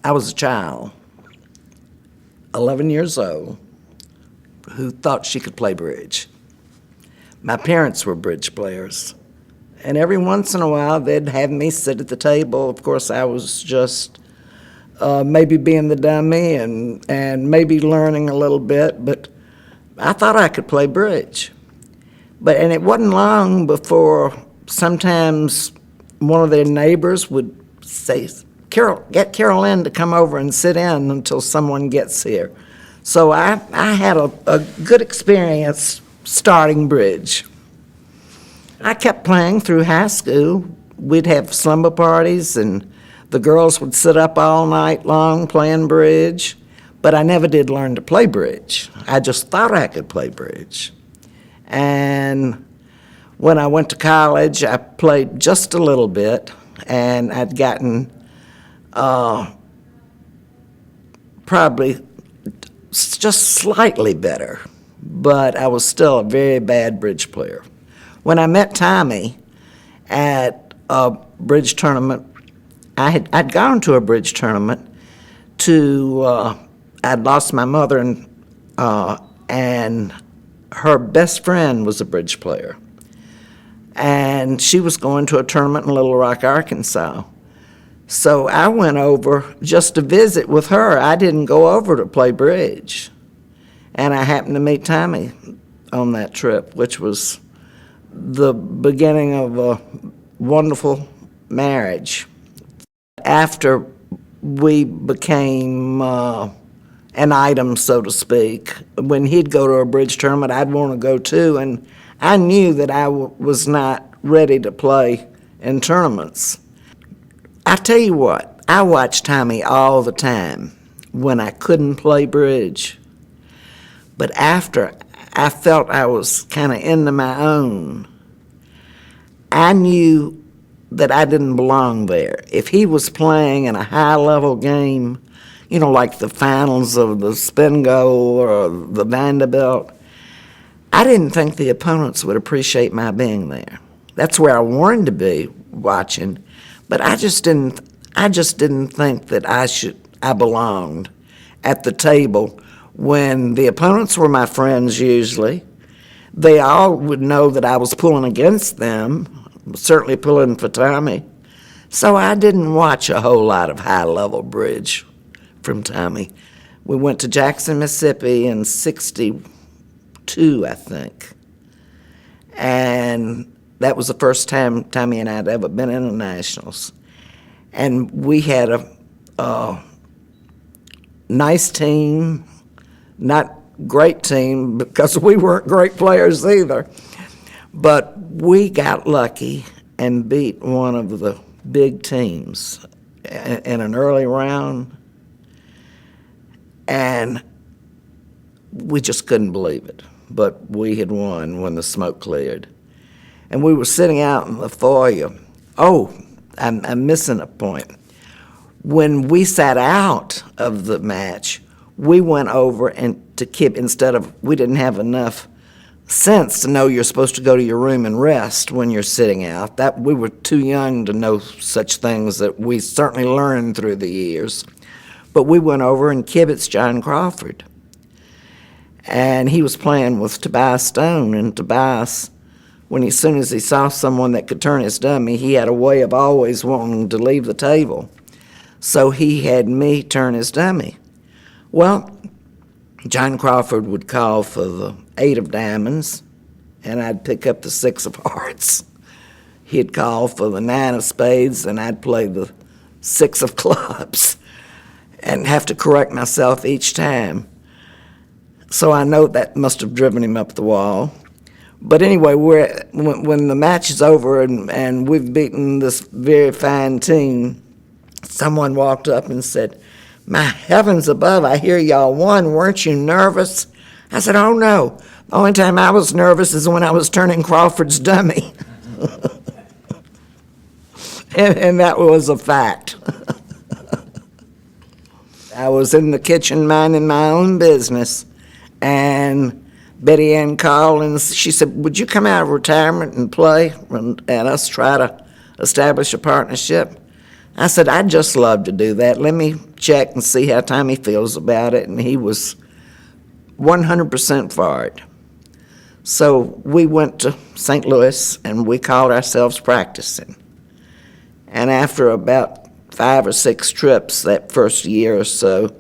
I was a child, 11 years old, who thought she could play bridge. My parents were bridge players, and every once in a while they'd have me sit at the table. Of course, I was just maybe being the dummy and maybe learning a little bit, but I thought I could play bridge. And it wasn't long before sometimes one of their neighbors would say, get Carol Lynn to come over and sit in until someone gets here. So I had a good experience starting bridge. I kept playing through high school. We'd have slumber parties, and the girls would sit up all night long playing bridge, but I never did learn to play bridge. I just thought I could play bridge. And when I went to college, I played just a little bit, and I'd gotten probably just slightly better, but I was still a very bad bridge player. When I met Tommy at a bridge tournament, I'd gone to a bridge tournament I'd lost my mother, and her best friend was a bridge player. And she was going to a tournament in Little Rock, Arkansas. So I went over just to visit with her. I didn't go over to play bridge. And I happened to meet Tommy on that trip, which was the beginning of a wonderful marriage. After we became an item, so to speak, when he'd go to a bridge tournament, I'd want to go too, and I knew that I was not ready to play in tournaments. I tell you what, I watched Tommy all the time when I couldn't play bridge. But after I felt I was kind of into my own, I knew that I didn't belong there. If he was playing in a high-level game, you know, like the finals of the Spingo or the Vanderbilt, I didn't think the opponents would appreciate my being there. That's where I wanted to be watching, but I just didn't think that I belonged at the table when the opponents were my friends usually. They all would know that I was pulling against them, certainly pulling for Tommy. So I didn't watch a whole lot of high-level bridge from Tommy. We went to Jackson, Mississippi in '62, I think. And that was the first time Tommy and I had ever been in the Nationals. And we had a nice team, not great team because we weren't great players either. But we got lucky and beat one of the big teams in an early round. And we just couldn't believe it. But we had won when the smoke cleared. And we were sitting out in the foyer. Oh, I'm missing a point. When we sat out of the match, we went over and to Kip, we didn't have enough sense to know you're supposed to go to your room and rest when you're sitting out. That we were too young to know such things that we certainly learned through the years. But we went over and kibitzed John Crawford. And he was playing with Tobias Stone, and Tobias, as soon as he saw someone that could turn his dummy, he had a way of always wanting to leave the table. So he had me turn his dummy. Well, John Crawford would call for the 8 of diamonds, and I'd pick up the 6 of hearts. He'd call for the 9 of spades, and I'd play the 6 of clubs and have to correct myself each time. So I know that must have driven him up the wall. But anyway, when the match is over and we've beaten this very fine team, someone walked up and said, "My heavens above, I hear y'all won. Weren't you nervous?" I said, "Oh, no. The only time I was nervous is when I was turning Crawford's dummy." and that was a fact. I was in the kitchen minding my own business, and Betty Ann called and she said, "Would you come out of retirement and play and us try to establish a partnership?" I said, I'd just love to do that. Let me check and see how Tommy feels about it. And he was 100% for it. So we went to St. Louis and we called ourselves practicing. And after about 5 or 6 trips that first year or so,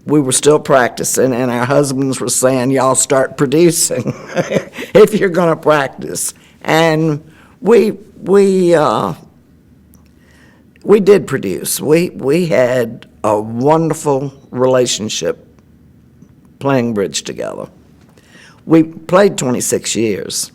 we were still practicing, and our husbands were saying, y'all start producing if you're going to practice. And we did produce. We had a wonderful relationship playing bridge together. We played 26 years.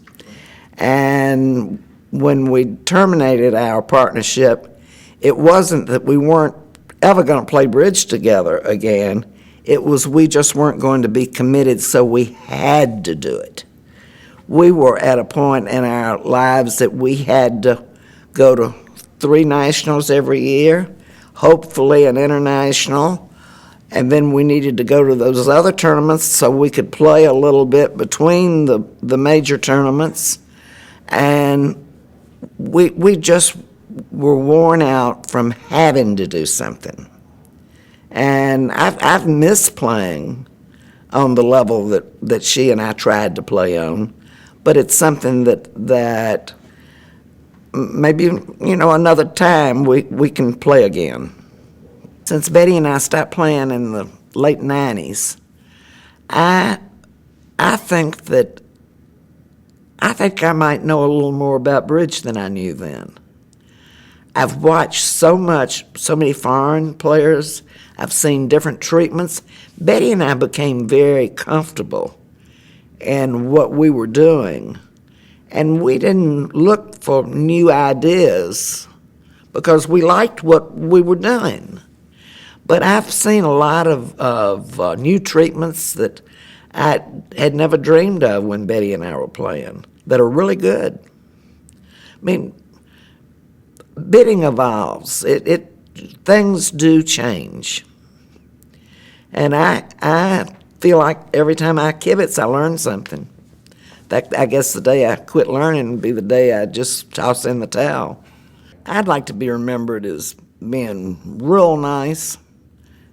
And when we terminated our partnership, it wasn't that we weren't ever going to play bridge together again. It was we just weren't going to be committed, so we had to do it. We were at a point in our lives that we had to go to 3 nationals every year, hopefully an international, and then we needed to go to those other tournaments so we could play a little bit between the major tournaments. And we just were worn out from having to do something. And I've missed playing on the level that she and I tried to play on, but it's something that maybe, another time we can play again. Since Betty and I stopped playing in the late 90s, I think I might know a little more about bridge than I knew then. I've watched so many foreign players. I've seen different treatments. Betty and I became very comfortable in what we were doing, and we didn't look for new ideas because we liked what we were doing. But I've seen a lot of new treatments that I had never dreamed of when Betty and I were playing that are really good. I mean, bidding evolves. Things do change. And I feel like every time I kibitz, I learn something. In fact, I guess the day I quit learning would be the day I just toss in the towel. I'd like to be remembered as being real nice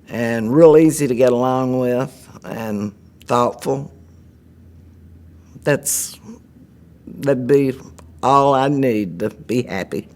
and real easy to get along with and thoughtful. That'd be all I need to be happy.